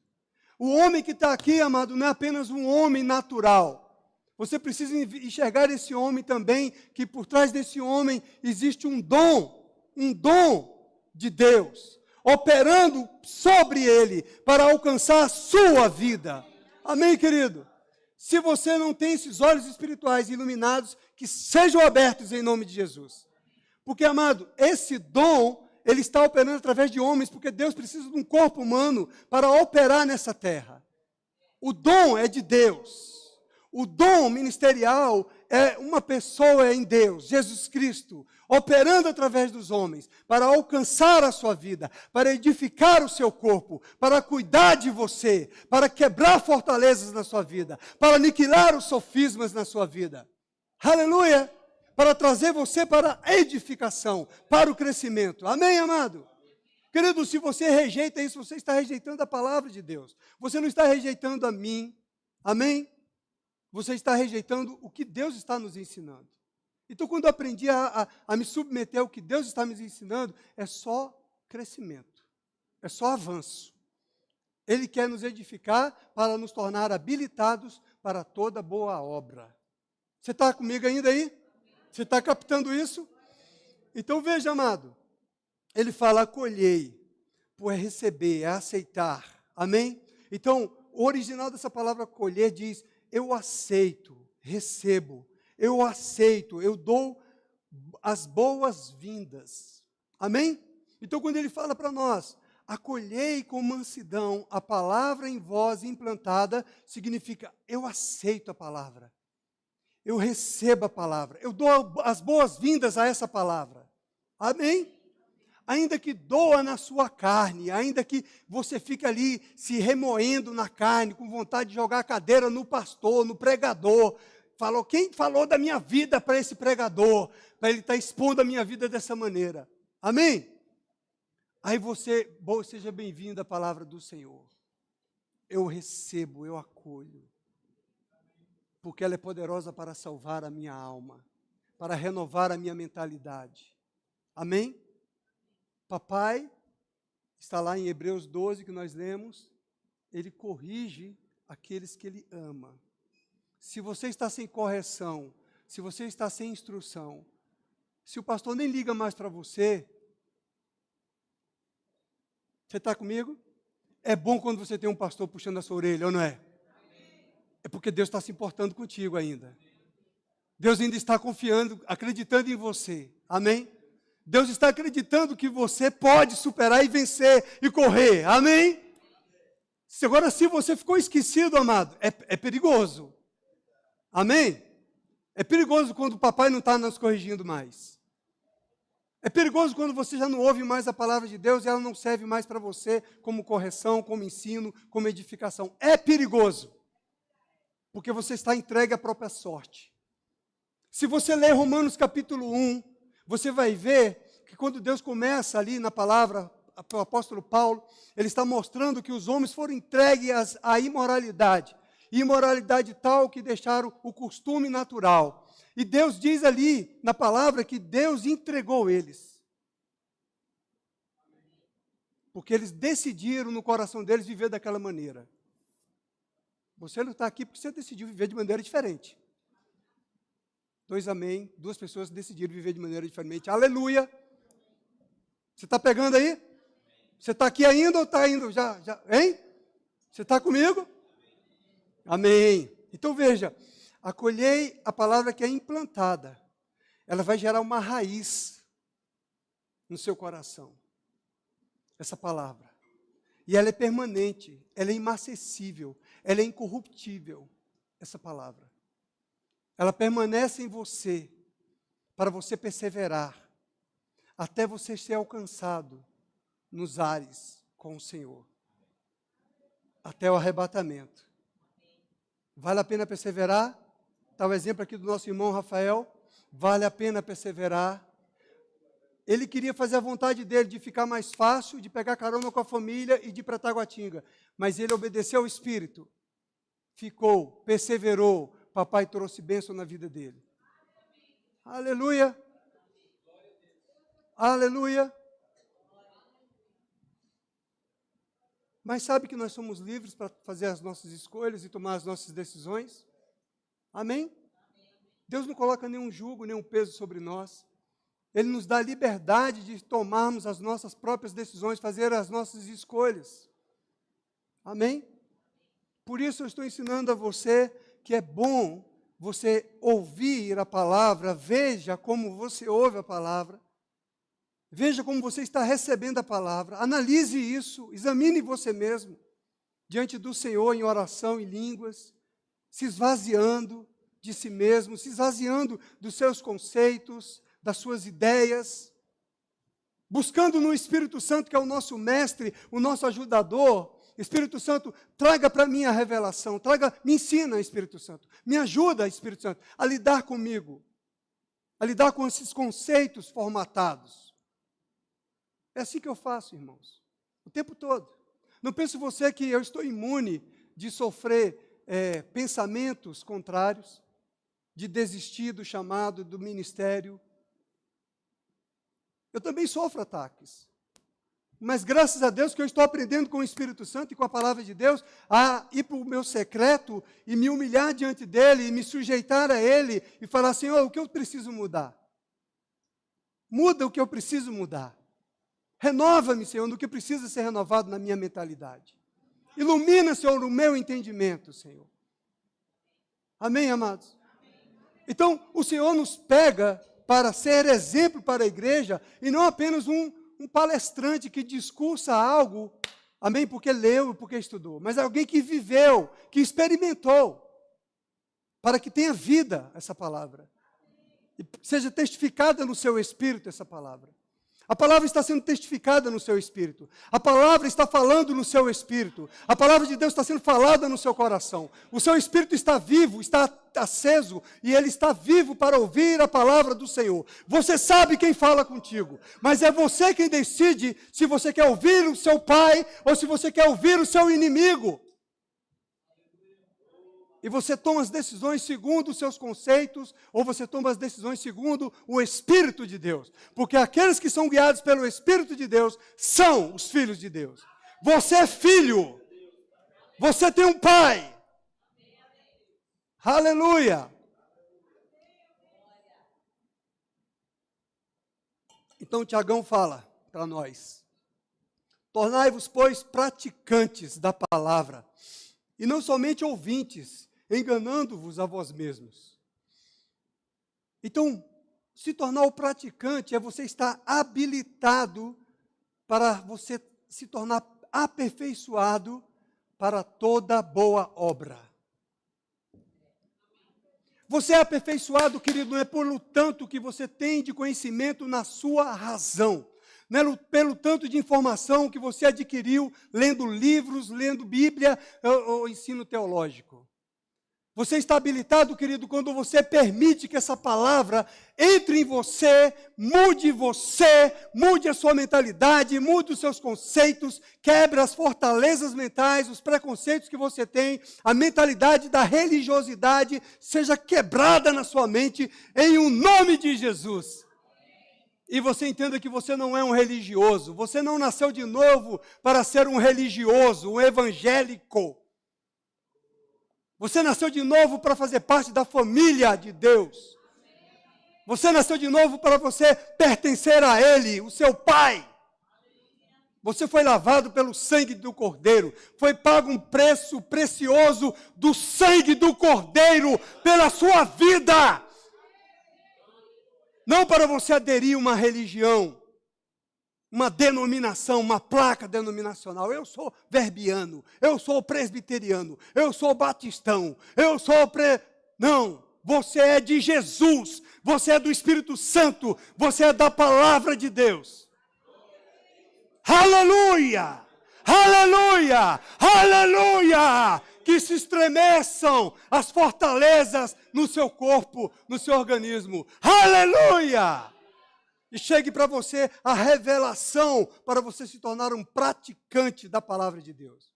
O homem que está aqui, amado, não é apenas um homem natural. Você precisa enxergar esse homem também, que por trás desse homem existe um dom de Deus, operando sobre ele para alcançar a sua vida. Amém, querido? Se você não tem esses olhos espirituais iluminados, que sejam abertos em nome de Jesus. Porque, amado, esse dom, ele está operando através de homens, porque Deus precisa de um corpo humano para operar nessa terra. O dom é de Deus. O dom ministerial é uma pessoa em Deus, Jesus Cristo, operando através dos homens, para alcançar a sua vida, para edificar o seu corpo, para cuidar de você, para quebrar fortalezas na sua vida, para aniquilar os sofismas na sua vida. Aleluia! Para trazer você para a edificação, para o crescimento. Amém, amado? Querido, se você rejeita isso, você está rejeitando a palavra de Deus. Você não está rejeitando a mim. Amém? Você está rejeitando o que Deus está nos ensinando. Então, quando eu aprendi a me submeter ao que Deus está me ensinando, é só crescimento, é só avanço. Ele quer nos edificar para nos tornar habilitados para toda boa obra. Você está comigo ainda aí? Você está captando isso? Então, veja, amado, ele fala acolhei, por é receber, é aceitar. Amém? Então, o original dessa palavra acolher diz: eu aceito, recebo, eu aceito, eu dou as boas-vindas. Amém? Então, quando ele fala para nós, acolhei com mansidão a palavra em vós implantada, significa, eu aceito a palavra, eu recebo a palavra, eu dou as boas-vindas a essa palavra. Amém? ainda que doa na sua carne, ainda que você fique ali se remoendo na carne, com vontade de jogar a cadeira no pastor, no pregador, quem falou da minha vida para esse pregador, para ele estar expondo a minha vida dessa maneira? Amém? Aí seja bem-vindo à palavra do Senhor. Eu recebo, eu acolho, porque ela é poderosa para salvar a minha alma, para renovar a minha mentalidade. Amém? Papai, está lá em Hebreus 12 que nós lemos, ele corrige aqueles que ele ama. Se você está sem correção, se você está sem instrução, se o pastor nem liga mais para você está comigo? É bom quando você tem um pastor puxando a sua orelha, ou não é? É porque Deus está se importando contigo ainda. Deus ainda está confiando, acreditando em você. Amém? Deus está acreditando que você pode superar e vencer e correr. Amém? Agora, se você ficou esquecido, amado, é perigoso. Amém? É perigoso quando o papai não está nos corrigindo mais. É perigoso quando você já não ouve mais a palavra de Deus e ela não serve mais para você como correção, como ensino, como edificação. É perigoso. Porque você está entregue à própria sorte. Se você ler Romanos capítulo 1, você vai ver que quando Deus começa ali na palavra, o apóstolo Paulo, ele está mostrando que os homens foram entregues à imoralidade. Imoralidade tal que deixaram o costume natural. E Deus diz ali na palavra que Deus entregou eles. Porque eles decidiram no coração deles viver daquela maneira. Você não está aqui porque você decidiu viver de maneira diferente. 2 amém, 2 pessoas decidiram viver de maneira diferente. Aleluia! Você está pegando aí? Você está aqui ainda ou está indo? Já, hein? Você está comigo? Amém. Então veja, acolhei a palavra que é implantada. Ela vai gerar uma raiz no seu coração. Essa palavra. E ela é permanente, ela é inacessível, ela é incorruptível, essa palavra. Ela permanece em você, para você perseverar, até você ser alcançado nos ares com o Senhor. Até o arrebatamento. Vale a pena perseverar? Está o exemplo aqui do nosso irmão Rafael. Vale a pena perseverar. Ele queria fazer a vontade dele, de ficar mais fácil, de pegar carona com a família e de ir para Taguatinga. Mas ele obedeceu ao Espírito. Ficou, perseverou. Papai trouxe bênção na vida dele. Aleluia. Aleluia. Mas sabe que nós somos livres para fazer as nossas escolhas e tomar as nossas decisões? Amém? Deus não coloca nenhum jugo, nenhum peso sobre nós. Ele nos dá liberdade de tomarmos as nossas próprias decisões, fazer as nossas escolhas. Amém? Por isso eu estou ensinando a você que é bom você ouvir a palavra, veja como você ouve a palavra, veja como você está recebendo a palavra, analise isso, examine você mesmo, diante do Senhor em oração em línguas, se esvaziando de si mesmo, se esvaziando dos seus conceitos, das suas ideias, buscando no Espírito Santo, que é o nosso mestre, o nosso ajudador. Espírito Santo, traga para mim a revelação, me ensina, Espírito Santo, me ajuda, Espírito Santo, a lidar comigo, a lidar com esses conceitos formatados. É assim que eu faço, irmãos, o tempo todo. Não pense você que eu estou imune de sofrer pensamentos contrários, de desistir do chamado, do ministério. Eu também sofro ataques. Mas graças a Deus que eu estou aprendendo com o Espírito Santo e com a palavra de Deus a ir para o meu secreto e me humilhar diante dele e me sujeitar a ele e falar, Senhor, o que eu preciso mudar? Muda o que eu preciso mudar. Renova-me, Senhor, no que precisa ser renovado na minha mentalidade. Ilumina, Senhor, o meu entendimento, Senhor. Amém, amados? Então, o Senhor nos pega para ser exemplo para a igreja e não apenas um palestrante que discursa algo, amém, porque leu e porque estudou, mas alguém que viveu, que experimentou, para que tenha vida essa palavra, e seja testificada no seu espírito essa palavra. A palavra está sendo testificada no seu espírito. A palavra está falando no seu espírito. A palavra de Deus está sendo falada no seu coração. O seu espírito está vivo, está aceso, e ele está vivo para ouvir a palavra do Senhor. Você sabe quem fala contigo, mas é você quem decide se você quer ouvir o seu pai ou se você quer ouvir o seu inimigo. E você toma as decisões segundo os seus conceitos, ou você toma as decisões segundo o Espírito de Deus. Porque aqueles que são guiados pelo Espírito de Deus são os filhos de Deus. Você é filho. Você tem um pai. Aleluia. Então Tiagão fala para nós: tornai-vos, pois, praticantes da palavra, e não somente ouvintes, enganando-vos a vós mesmos. Então, se tornar o praticante é você estar habilitado para você se tornar aperfeiçoado para toda boa obra. Você é aperfeiçoado, querido, não é pelo tanto que você tem de conhecimento na sua razão, não é pelo tanto de informação que você adquiriu lendo livros, lendo Bíblia ou ensino teológico. Você está habilitado, querido, quando você permite que essa palavra entre em você, mude a sua mentalidade, mude os seus conceitos, quebre as fortalezas mentais, os preconceitos que você tem, a mentalidade da religiosidade seja quebrada na sua mente, em o nome de Jesus. E você entenda que você não é um religioso, você não nasceu de novo para ser um religioso, um evangélico. Você nasceu de novo para fazer parte da família de Deus. Você nasceu de novo para você pertencer a Ele, o seu Pai. Você foi lavado pelo sangue do Cordeiro. Foi pago um preço precioso do sangue do Cordeiro pela sua vida. Não para você aderir a uma religião, uma denominação, uma placa denominacional. Eu sou verbiano, eu sou presbiteriano, eu sou batistão, eu sou Não, você é de Jesus, você é do Espírito Santo, você é da palavra de Deus. Aleluia! Aleluia! Aleluia! Que se estremeçam as fortalezas no seu corpo, no seu organismo. Aleluia! E chegue para você a revelação para você se tornar um praticante da palavra de Deus.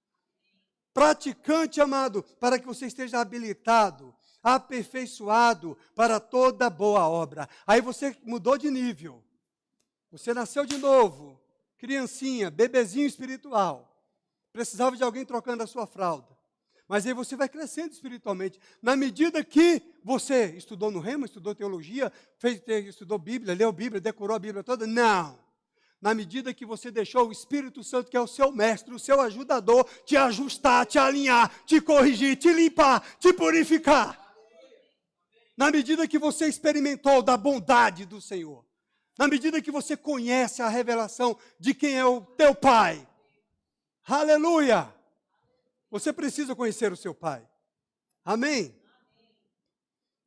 Praticante, amado, para que você esteja habilitado, aperfeiçoado para toda boa obra. Aí você mudou de nível. Você nasceu de novo, criancinha, bebezinho espiritual. Precisava de alguém trocando a sua fralda. Mas aí você vai crescendo espiritualmente. Na medida que você estudou no Rema, estudou teologia, estudou Bíblia, leu Bíblia, decorou a Bíblia toda. Não. Na medida que você deixou o Espírito Santo, que é o seu mestre, o seu ajudador, te ajustar, te alinhar, te corrigir, te limpar, te purificar. Na medida que você experimentou da bondade do Senhor. Na medida que você conhece a revelação de quem é o teu Pai. Aleluia! Você precisa conhecer o seu pai. Amém?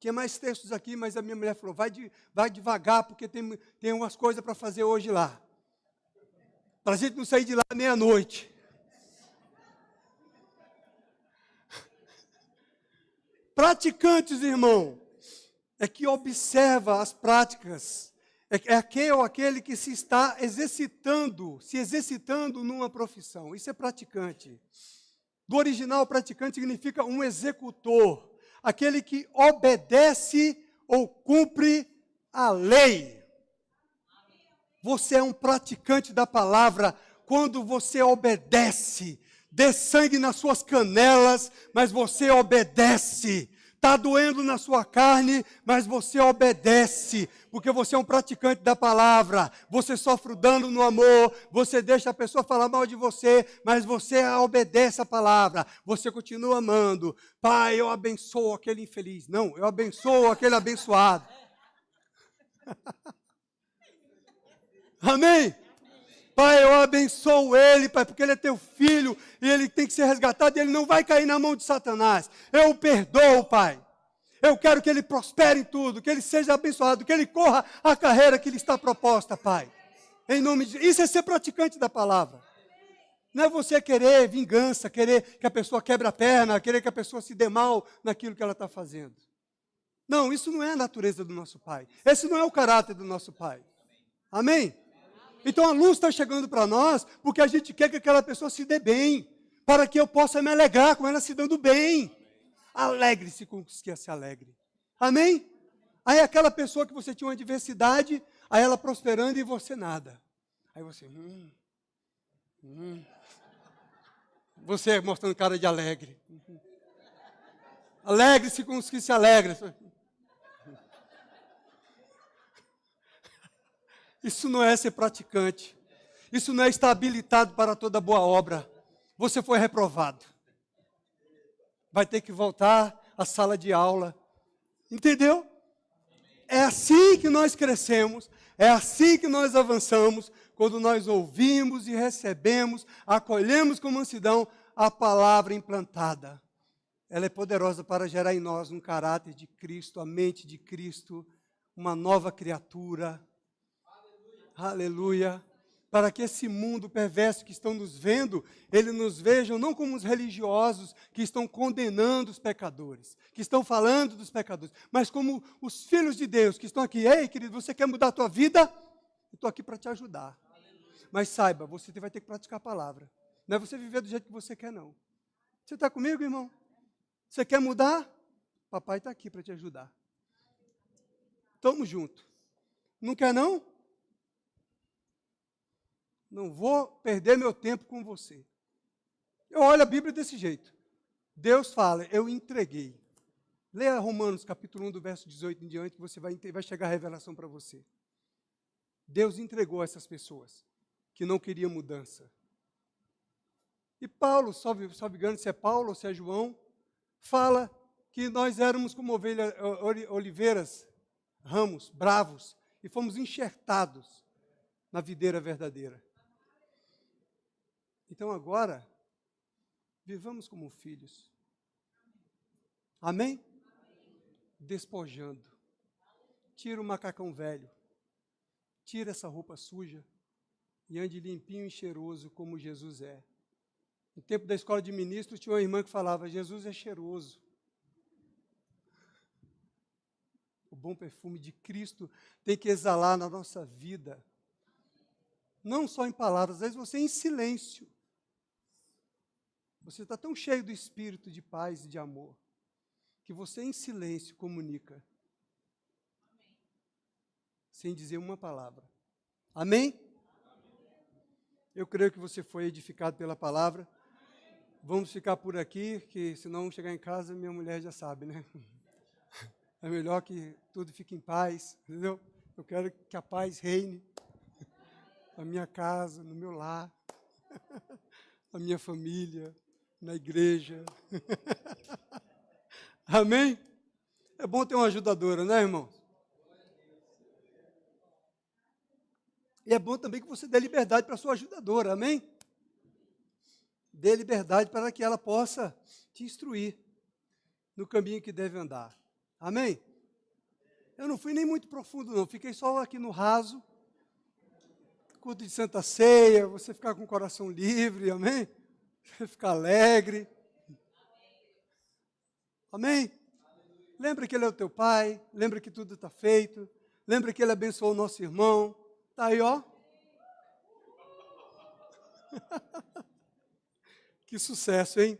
Tinha mais textos aqui, mas a minha mulher falou, vai devagar, porque tem umas coisas para fazer hoje lá. Para a gente não sair de lá meia-noite. Praticantes, irmão, é que observa as práticas. É aquele que se está exercitando numa profissão. Isso é praticante. Do original, praticante significa um executor, aquele que obedece ou cumpre a lei. Você é um praticante da palavra quando você obedece. Dê sangue nas suas canelas, mas você obedece. Está doendo na sua carne, mas você obedece, porque você é um praticante da palavra. Você sofre o dano no amor, você deixa a pessoa falar mal de você, mas você obedece a palavra. Você continua amando. Pai, eu abençoo aquele infeliz. Não, eu abençoo aquele abençoado. Amém? Pai, eu abençoo ele, Pai, porque ele é teu filho e ele tem que ser resgatado e ele não vai cair na mão de Satanás. Eu o perdoo, Pai. Eu quero que ele prospere em tudo, que ele seja abençoado, que ele corra a carreira que lhe está proposta, Pai. Em nome de... Isso é ser praticante da palavra. Não é você querer vingança, querer que a pessoa quebre a perna, querer que a pessoa se dê mal naquilo que ela está fazendo. Não, isso não é a natureza do nosso Pai. Esse não é o caráter do nosso Pai. Amém? Então a luz está chegando para nós porque a gente quer que aquela pessoa se dê bem, para que eu possa me alegrar com ela se dando bem. Alegre-se com os que se alegre. Amém? Aí aquela pessoa que você tinha uma adversidade, aí ela prosperando e você nada. Aí você... Você mostrando cara de alegre. Alegre-se com os que se alegram. Isso não é ser praticante. Isso não é estar habilitado para toda boa obra. Você foi reprovado. Vai ter que voltar à sala de aula. Entendeu? É assim que nós crescemos. É assim que nós avançamos. Quando nós ouvimos e recebemos, acolhemos com mansidão a palavra implantada. Ela é poderosa para gerar em nós um caráter de Cristo, a mente de Cristo, uma nova criatura. Aleluia. Para que esse mundo perverso que estão nos vendo, eles nos vejam não como os religiosos que estão condenando os pecadores, que estão falando dos pecadores, mas como os filhos de Deus que estão aqui. Ei, querido, você quer mudar a tua vida? Eu estou aqui para te ajudar. Mas saiba, você vai ter que praticar a palavra. Não é você viver do jeito que você quer, não. Você está comigo, irmão? Você quer mudar? Papai está aqui para te ajudar. Tamo junto. Não quer, não? Não vou perder meu tempo com você. Eu olho a Bíblia desse jeito. Deus fala, eu entreguei. Leia Romanos capítulo 1, do verso 18 em diante, que você vai chegar a revelação para você. Deus entregou essas pessoas que não queriam mudança. E Paulo, salve engano se é Paulo ou se é João, fala que nós éramos como oliveiras, ramos, bravos, e fomos enxertados na videira verdadeira. Então agora, vivamos como filhos. Amém? Despojando. Tira o macacão velho. Tira essa roupa suja. E ande limpinho e cheiroso como Jesus é. No tempo da escola de ministros, tinha uma irmã que falava, Jesus é cheiroso. O bom perfume de Cristo tem que exalar na nossa vida. Não só em palavras, às vezes você em silêncio. Você está tão cheio do Espírito de paz e de amor, que você em silêncio comunica. Sem dizer uma palavra. Amém? Eu creio que você foi edificado pela palavra. Vamos ficar por aqui, que senão chegar em casa, minha mulher já sabe, né? É melhor que tudo fique em paz, entendeu? Eu quero que a paz reine na minha casa, no meu lar, na minha família, na igreja. Amém? É bom ter uma ajudadora, né, irmão? E é bom também que você dê liberdade para a sua ajudadora, amém? Dê liberdade para que ela possa te instruir no caminho que deve andar. Amém? Eu não fui nem muito profundo, não. Fiquei só aqui no raso. Culto de Santa Ceia, você ficar com o coração livre, amém? Você ficar alegre. Amém? Lembra que Ele é o teu Pai. Lembra que tudo está feito. Lembra que Ele abençoou o nosso irmão. Está aí, ó. Que sucesso, hein?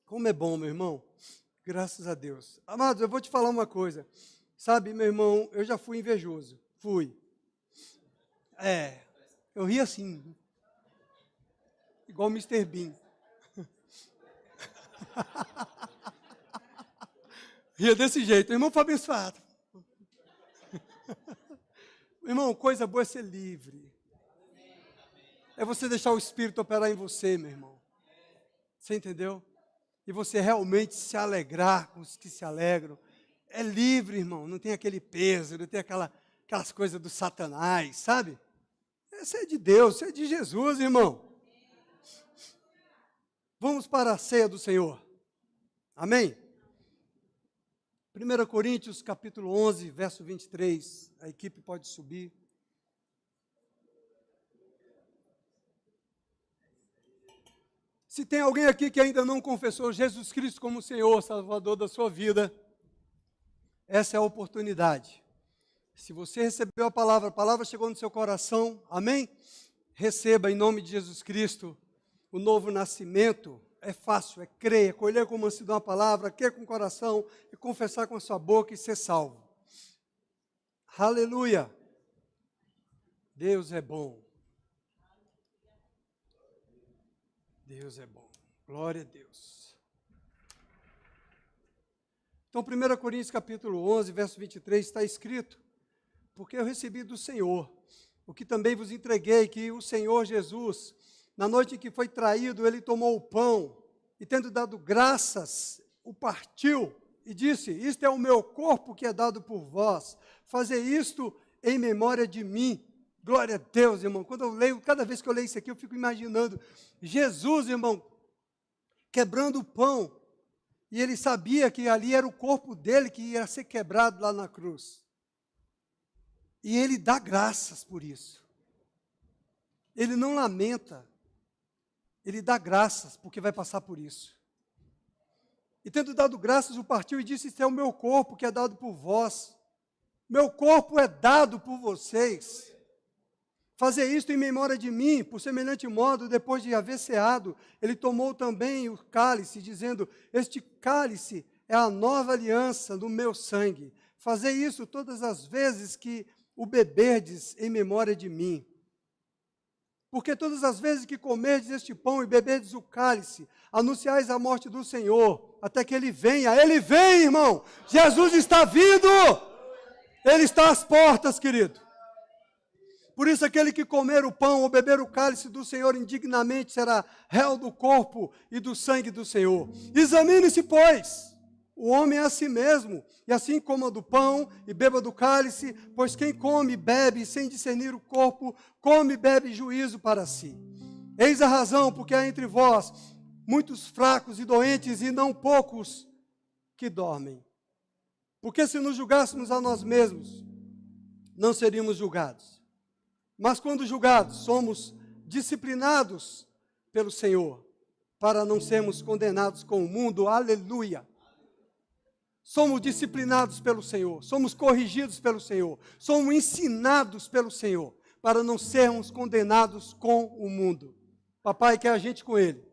Como é bom, meu irmão. Graças a Deus. Amados, eu vou te falar uma coisa. Sabe, meu irmão, eu já fui invejoso. Fui. Eu ri assim. Igual o Mr. Bean. Ria desse jeito. Irmão, foi abençoado. Irmão, coisa boa é ser livre. É você deixar o Espírito operar em você, meu irmão. Você entendeu? E você realmente se alegrar com os que se alegram. É livre, irmão. Não tem aquele peso, não tem aquelas coisas do Satanás, sabe? Isso é de Deus, isso é de Jesus, irmão. Vamos para a ceia do Senhor. Amém? 1 Coríntios, capítulo 11, verso 23. A equipe pode subir. Se tem alguém aqui que ainda não confessou Jesus Cristo como Senhor, Salvador da sua vida, essa é a oportunidade. Se você recebeu a palavra chegou no seu coração, amém? Receba em nome de Jesus Cristo o novo nascimento. É fácil, é crer, é colher com mansidão a palavra, crer com o coração, e confessar com a sua boca e ser salvo. Aleluia! Deus é bom. Deus é bom. Glória a Deus. Então, 1 Coríntios capítulo 11, verso 23, está escrito: porque eu recebi do Senhor o que também vos entreguei, que o Senhor Jesus, na noite em que foi traído, ele tomou o pão e, tendo dado graças, o partiu e disse: isto é o meu corpo que é dado por vós, fazei isto em memória de mim. Glória a Deus, irmão. Cada vez que eu leio isso aqui, eu fico imaginando Jesus, irmão, quebrando o pão, e ele sabia que ali era o corpo dele que ia ser quebrado lá na cruz. E ele dá graças por isso. Ele não lamenta. Ele dá graças porque vai passar por isso. E tendo dado graças, o partiu e disse: isto é o meu corpo que é dado por vós. Meu corpo é dado por vocês. Fazer isto em memória de mim. Por semelhante modo, depois de haver ceado, ele tomou também o cálice, dizendo: este cálice é a nova aliança do meu sangue. Fazei isso todas as vezes que o beberdes em memória de mim. Porque todas as vezes que comerdes este pão e beberdes o cálice, anunciais a morte do Senhor, até que Ele venha. Ele vem, irmão! Jesus está vindo! Ele está às portas, querido. Por isso, aquele que comer o pão ou beber o cálice do Senhor indignamente será réu do corpo e do sangue do Senhor. Examine-se, pois, o homem a si mesmo, e assim coma do pão e beba do cálice, pois quem come e bebe sem discernir o corpo, come e bebe juízo para si. Eis a razão, porque há entre vós muitos fracos e doentes, e não poucos que dormem. Porque se nos julgássemos a nós mesmos, não seríamos julgados. Mas quando julgados, somos disciplinados pelo Senhor, para não sermos condenados com o mundo. Aleluia! Somos disciplinados pelo Senhor, somos corrigidos pelo Senhor, somos ensinados pelo Senhor, para não sermos condenados com o mundo. Papai quer a gente com Ele.